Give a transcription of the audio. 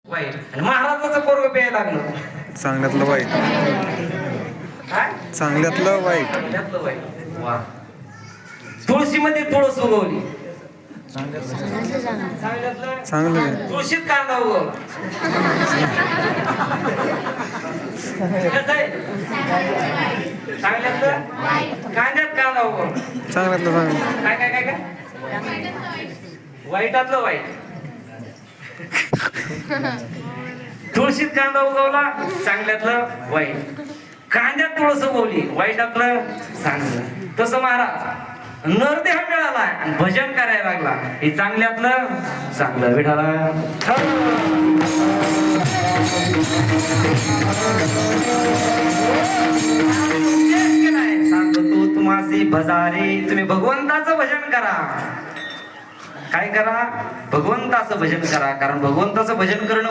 वाईट आणि महाराजाचं पोरग प्यायला लागलं. चांगल्यातलं वाईट. काय चांगल्यातलं वाईट. चांगल्यातलं वाईट. वा. तुळशीमध्ये तुळस उगवली. चांगल्यातलं चांगलं. तुळशीत कांदा उगवला. कसं आहे? चांगल्यातलं कांद्यात कांदा उगवला. चांगल्यातलं चांगलं. काय काय काय काय वाईटातलं वाईट. तुळशीत कांदा उगवला, चांगल्यातलं वाईट. कांद्यात तुळस उगवली, वाईटातलं चांगलं. तसं महाराज नरदेह मिळाला आणि भजन करायला लागला. हे चांगल्यातलं चांगलं. विठाला सांगतो तुम्हासी भजारे, तुम्ही भगवंताचं भजन करा. काय करा? भगवंताचं भजन करा. कारण भगवंताचं भजन करणं